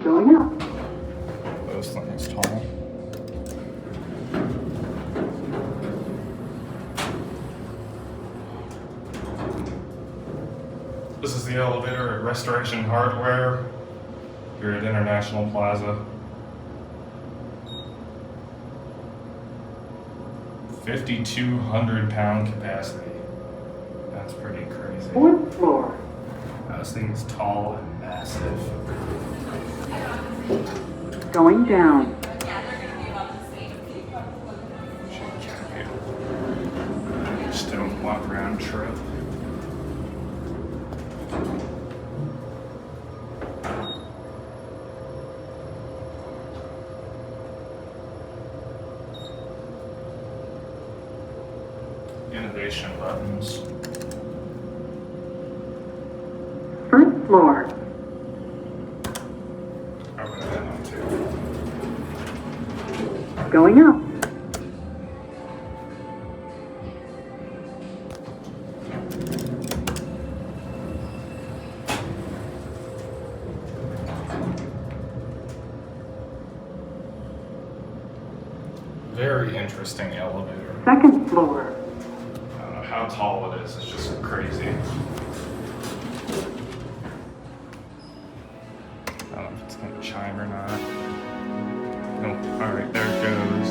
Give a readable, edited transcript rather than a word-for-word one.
Going up. This thing is tall. This is the elevator at Restoration Hardware here at International Plaza. 5,200 pound capacity. That's pretty crazy. 4th floor. This thing's tall and massive. Going down. Just don't walk around trip. Innovation buttons. 1st floor. Open that one too. Going up. Very interesting elevator. 2nd floor. I don't know how tall it is, it's just crazy. I don't know if it's gonna chime or not. Nope, alright, there it goes.